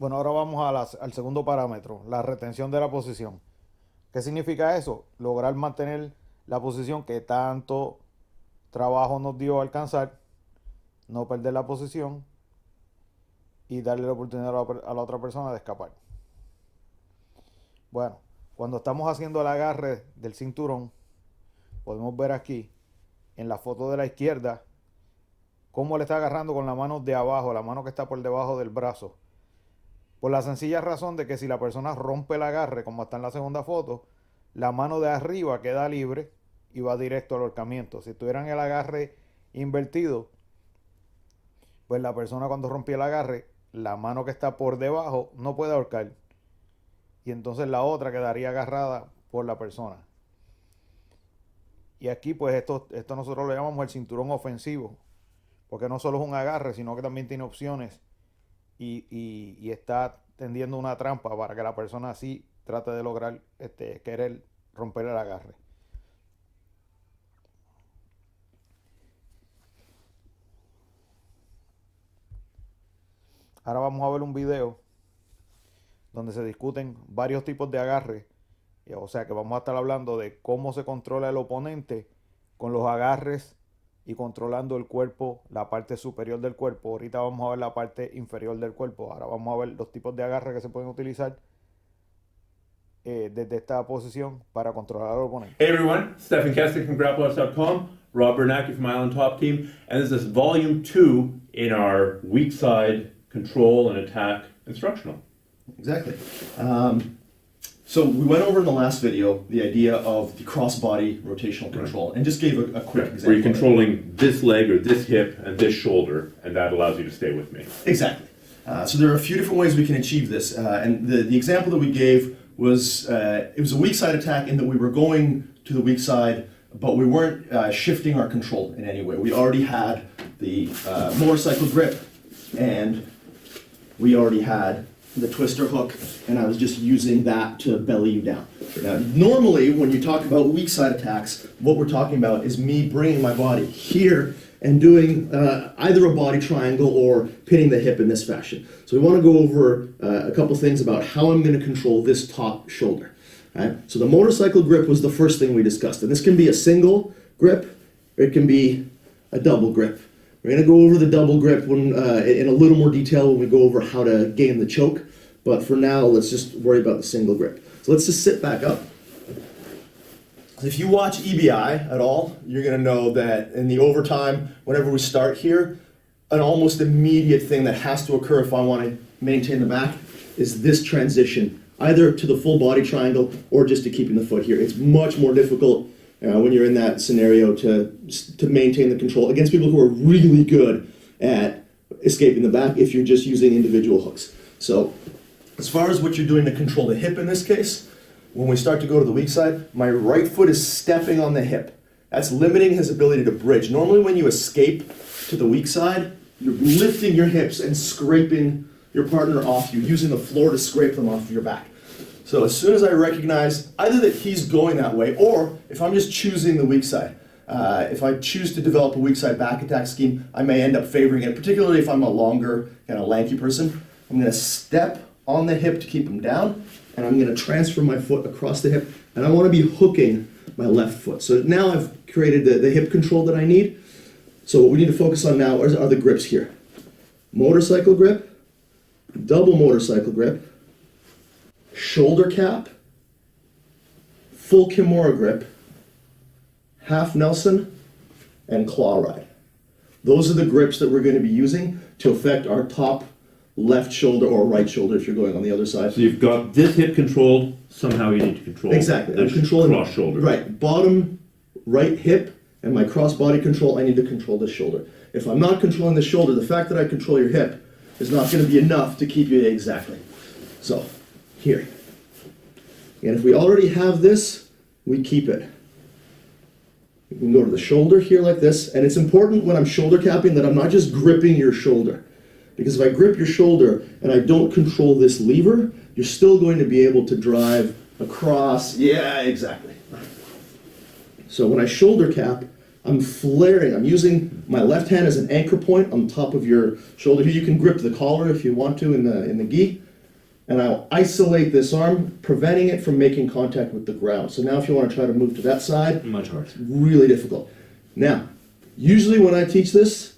Bueno, ahora vamos al segundo parámetro, la retención de la posición. ¿Qué significa eso? Lograr mantener la posición que tanto trabajo nos dio alcanzar, no perder la posición y darle la oportunidad a la otra persona de escapar. Bueno, cuando estamos haciendo el agarre del cinturón, podemos ver aquí en la foto de la izquierda cómo le está agarrando con la mano de abajo, la mano que está por debajo del brazo. Por la sencilla razón de que si la persona rompe el agarre, como está en la segunda foto, la mano de arriba queda libre y va directo al ahorcamiento. Si tuvieran el agarre invertido, pues la persona cuando rompió el agarre, la mano que está por debajo no puede ahorcar. Y entonces la otra quedaría agarrada por la persona. Y aquí pues esto nosotros lo llamamos el cinturón ofensivo, porque no solo es un agarre, sino que también tiene opciones y está tendiendo una trampa para que la persona así trate de lograr querer romper el agarre. Ahora vamos a ver un video donde se discuten varios tipos de agarre. O sea que vamos a estar hablando de cómo se controla el oponente con los agarres y controlando el cuerpo, la parte superior del cuerpo. Ahorita vamos a ver la parte inferior del cuerpo. Ahora vamos a ver los tipos de agarre que se pueden utilizar desde esta posición para controlar al oponente. Hey everyone, Stefan Kessick from GrappleUps.com, Rob Bernacki from Island Top Team, and this is volume 2 in our weak side control and attack instructional. Exactly. So we went over in the last video the idea of the cross-body rotational control, and just gave a quick example. Where you're controlling this leg or this hip and this shoulder, and that allows you to stay with me. Exactly. So there are a few different ways we can achieve this, and the example that we gave was it was a weak side attack in that we were going to the weak side, but we weren't shifting our control in any way. We already had the motorcycle grip, and we already had the twister hook, and I was just using that to belly you down. Now, normally, when you talk about weak side attacks, what we're talking about is me bringing my body here and doing either a body triangle or pinning the hip in this fashion. So we want to go over a couple things about how I'm going to control this top shoulder. Right? So the motorcycle grip was the first thing we discussed, and this can be a single grip, or it can be a double grip. We're going to go over the double grip in a little more detail when we go over how to gain the choke, but for now, let's just worry about the single grip. So let's just sit back up. If you watch EBI at all, you're going to know that in the overtime, whenever we start here, an almost immediate thing that has to occur if I want to maintain the back is this transition, either to the full body triangle or just to keeping the foot here. It's much more difficult when you're in that scenario to maintain the control against people who are really good at escaping the back if you're just using individual hooks. So as far as what you're doing to control the hip in this case, when we start to go to the weak side, my right foot is stepping on the hip. That's limiting his ability to bridge. Normally when you escape to the weak side, you're lifting your hips and scraping your partner off you, using the floor to scrape them off of your back. So as soon as I recognize either that he's going that way, or if I'm just choosing the weak side, if I choose to develop a weak side back attack scheme, I may end up favoring it, particularly if I'm a longer, kind of lanky person. I'm going to step on the hip to keep him down, and I'm going to transfer my foot across the hip, and I want to be hooking my left foot. So now I've created the hip control that I need. So what we need to focus on now are the grips here. Motorcycle grip, double motorcycle grip, shoulder cap, full Kimura grip, half Nelson, and claw ride. Those are the grips that we're going to be using to affect our top left shoulder or right shoulder if you're going on the other side. So you've got this hip controlled, somehow you need to control Exactly. the I'm controlling cross shoulder. Right. Bottom right hip and my cross body control, I need to control this shoulder. If I'm not controlling the shoulder, the fact that I control your hip is not going to be enough to keep you exactly. So, here. And if we already have this, we keep it. We can go to the shoulder here like this, and it's important when I'm shoulder capping that I'm not just gripping your shoulder. Because if I grip your shoulder and I don't control this lever, you're still going to be able to drive across. Yeah, exactly. So when I shoulder cap, I'm flaring. I'm using my left hand as an anchor point on top of your shoulder. Here you can grip the collar if you want to in the gi, and I'll isolate this arm, preventing it from making contact with the ground. So now if you want to try to move to that side, Much harder. it's really difficult. Now, usually when I teach this,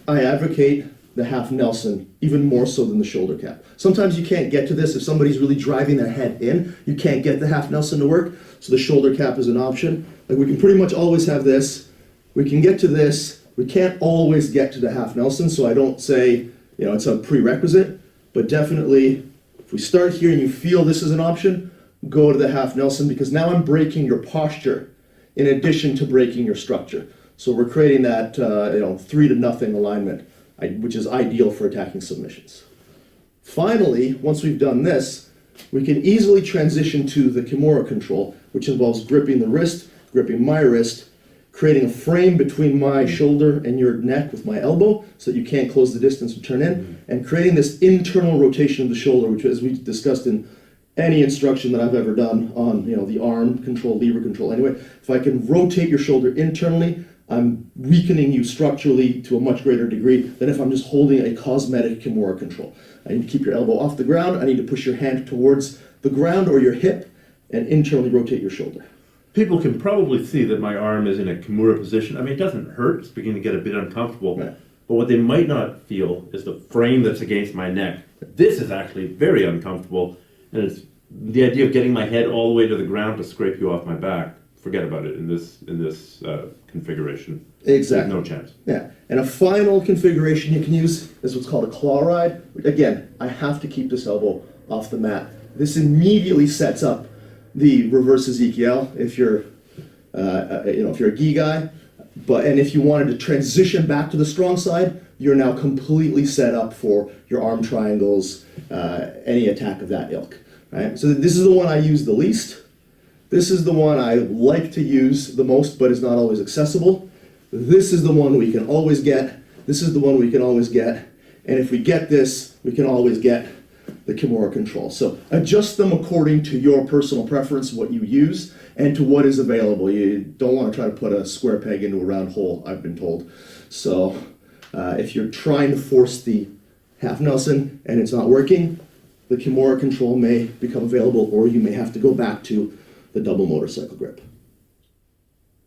I advocate the half Nelson even more so than the shoulder cap. Sometimes you can't get to this. If somebody's really driving their head in, you can't get the half Nelson to work, so the shoulder cap is an option. Like, we can pretty much always have this. We can get to this. We can't always get to the half Nelson, so I don't say, you know, it's a prerequisite, but definitely if we start here and you feel this is an option, go to the half Nelson, because now I'm breaking your posture in addition to breaking your structure. So we're creating that 3-0 alignment, which is ideal for attacking submissions. Finally, once we've done this, we can easily transition to the Kimura control, which involves gripping the wrist, gripping my wrist, creating a frame between my shoulder and your neck with my elbow so that you can't close the distance and turn in, and creating this internal rotation of the shoulder, which, as we discussed in any instruction that I've ever done on the arm control, lever control anyway, if I can rotate your shoulder internally, I'm weakening you structurally to a much greater degree than if I'm just holding a cosmetic Kimura control. I need to keep your elbow off the ground, I need to push your hand towards the ground or your hip and internally rotate your shoulder. People can probably see that my arm is in a Kimura position. I mean, it doesn't hurt. It's beginning to get a bit uncomfortable. Right. But what they might not feel is the frame that's against my neck. This is actually very uncomfortable. And it's the idea of getting my head all the way to the ground to scrape you off my back. Forget about it in this configuration. Exactly. There's no chance. Yeah. And a final configuration you can use is what's called a claw ride. Again, I have to keep this elbow off the mat. This immediately sets up the reverse Ezekiel if you're if you're a gi guy, and if you wanted to transition back to the strong side, you're now completely set up for your arm triangles, any attack of that ilk. Right? So this is the one I use the least. This is the one I like to use the most, but is not always accessible. This is the one we can always get. This is the one we can always get. And if we get this, we can always get the Kimura control. So adjust them according to your personal preference, what you use, and to what is available. You don't want to try to put a square peg into a round hole, I've been told. So if you're trying to force the half Nelson and it's not working, the Kimura control may become available, or you may have to go back to the double motorcycle grip.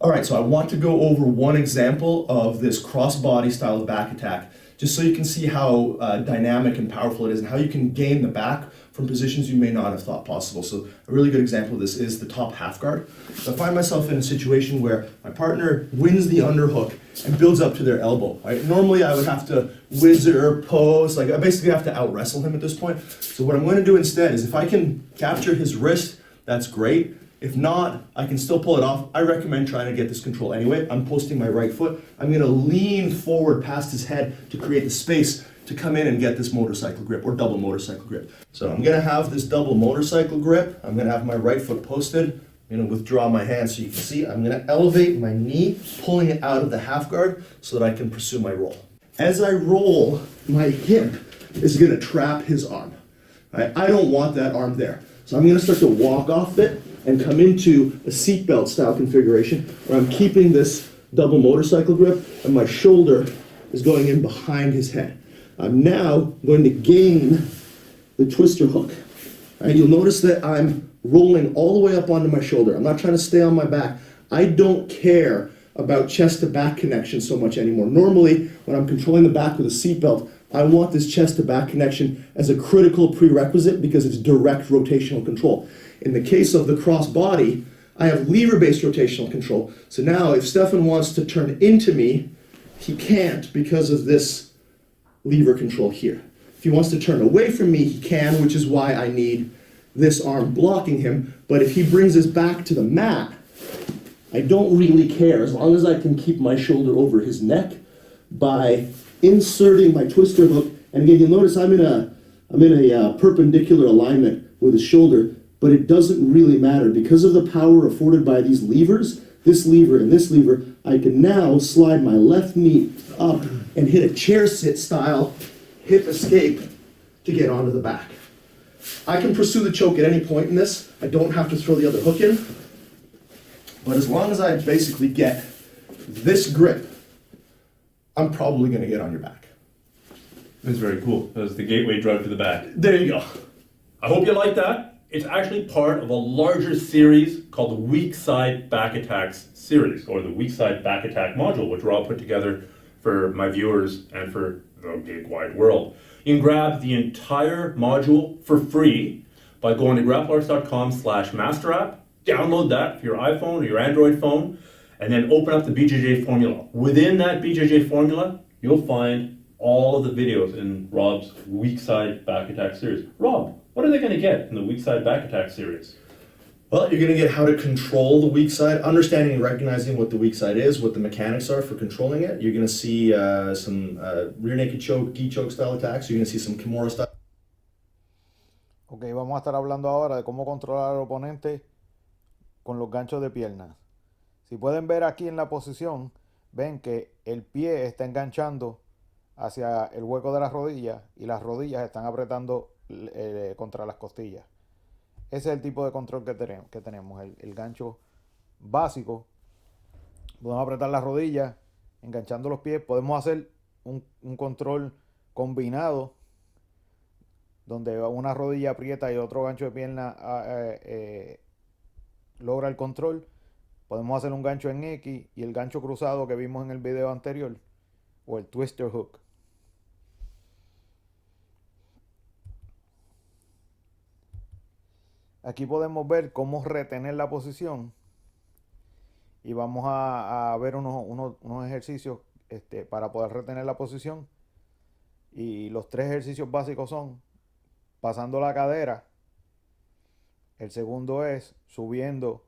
All right, so I want to go over one example of this cross-body style of back attack, just so you can see how dynamic and powerful it is and how you can gain the back from positions you may not have thought possible. So a really good example of this is the top half guard. So I find myself in a situation where my partner wins the underhook and builds up to their elbow. Right? Normally I would have to whizzer, pose, like I basically have to out-wrestle him at this point. So what I'm going to do instead is, if I can capture his wrist, that's great. If not, I can still pull it off. I recommend trying to get this control anyway. I'm posting my right foot. I'm going to lean forward past his head to create the space to come in and get this motorcycle grip, or double motorcycle grip. So I'm going to have this double motorcycle grip. I'm going to have my right foot posted. I'm going to withdraw my hand so you can see. I'm going to elevate my knee, pulling it out of the half guard so that I can pursue my roll. As I roll, my hip is going to trap his arm. Right? I don't want that arm there. So I'm going to start to walk off it and come into a seatbelt style configuration where I'm keeping this double motorcycle grip and my shoulder is going in behind his head. I'm now going to gain the twister hook. And you'll notice that I'm rolling all the way up onto my shoulder. I'm not trying to stay on my back. I don't care about chest to back connection so much anymore. Normally, when I'm controlling the back with a seatbelt, I want this chest to back connection as a critical prerequisite because it's direct rotational control. In the case of the cross body, I have lever-based rotational control. So now if Stefan wants to turn into me, he can't because of this lever control here. If he wants to turn away from me, he can, which is why I need this arm blocking him. But if he brings his back to the mat, I don't really care, as long as I can keep my shoulder over his neck by inserting my twister hook. And again, you'll notice I'm in a perpendicular alignment with his shoulder, but it doesn't really matter. Because of the power afforded by these levers, this lever and this lever, I can now slide my left knee up and hit a chair sit style hip escape to get onto the back. I can pursue the choke at any point in this. I don't have to throw the other hook in. But as long as I basically get this grip, I'm probably going to get on your back. It's very cool. That was the gateway drug to the back. There you go. I hope you like that. It's actually part of a larger series called the Weak Side Back Attacks series, or the Weak Side Back Attack module, which Rob put together for my viewers and for the big wide world. You can grab the entire module for free by going to graplarts.com/masterapp, download that for your iPhone or your Android phone, and then open up the BJJ formula. Within that BJJ formula, you'll find all of the videos in Rob's Weak Side Back Attack series. Rob, what are they going to get in the Weak Side Back Attack series? Well, you're going to get how to control the weak side, understanding and recognizing what the weak side is, what the mechanics are for controlling it. You're going to see some rear naked choke, gi choke style attacks. You're going to see some Kimura style. Ok, vamos a estar hablando ahora de cómo controlar al oponente con los ganchos de pierna. Si pueden ver aquí en la posición, ven que el pie está enganchando hacia el hueco de las rodillas y las rodillas están apretando contra las costillas. Ese es el tipo de control que tenemos. El gancho básico. Podemos apretar las rodillas, enganchando los pies. Podemos hacer un control combinado, donde una rodilla aprieta y otro gancho de pierna logra el control. Podemos hacer un gancho en X y el gancho cruzado que vimos en el video anterior, o el twister hook. Aquí podemos ver cómo retener la posición y vamos a ver unos ejercicios para poder retener la posición. Y los 3 ejercicios básicos son pasando la cadera, el segundo es subiendo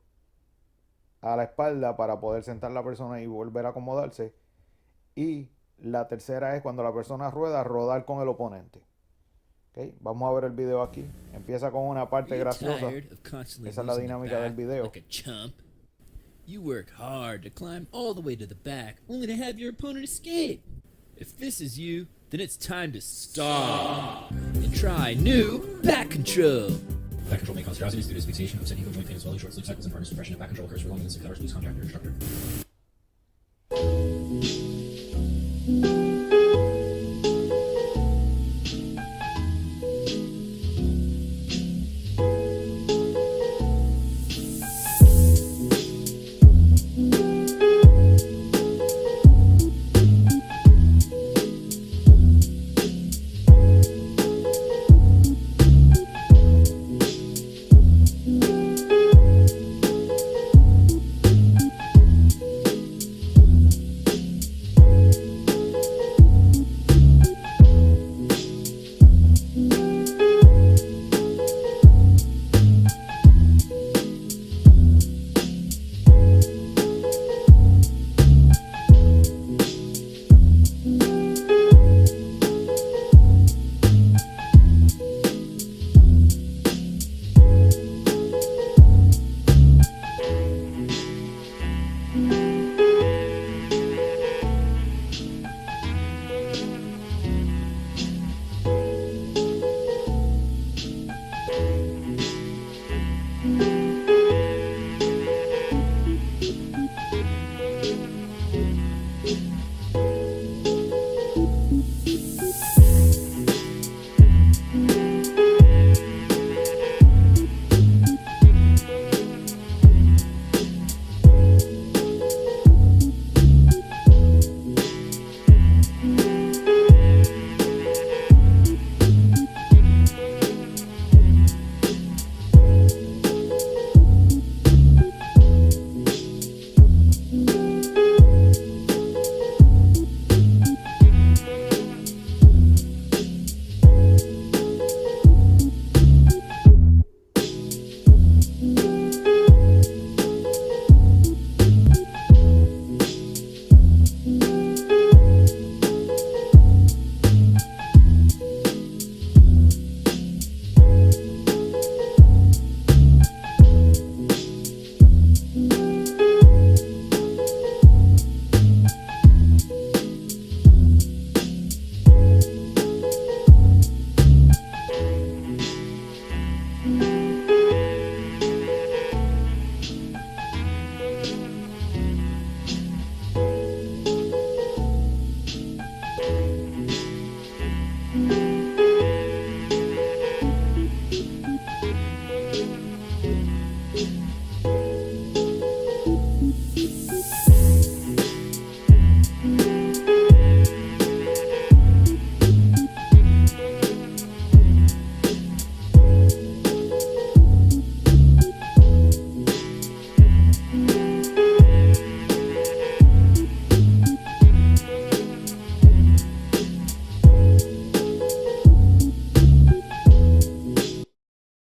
a la espalda para poder sentar la persona y volver a acomodarse, y la tercera es cuando la persona rueda, rodar con el oponente. Okay, vamos a ver el video aquí. Empieza con una parte graciosa. Esa es la dinámica del video. Like a chump. You work hard to climb all the way to the back, only to have your opponent escape. If this is you, then it's time to stop and try new back control. Back control may cause drowsiness due to asphyxiation, upsetting the joint pain, swelling, short sleep cycles, and partner suppression. If back control occurs for longer than 6 hours, please contact your instructor.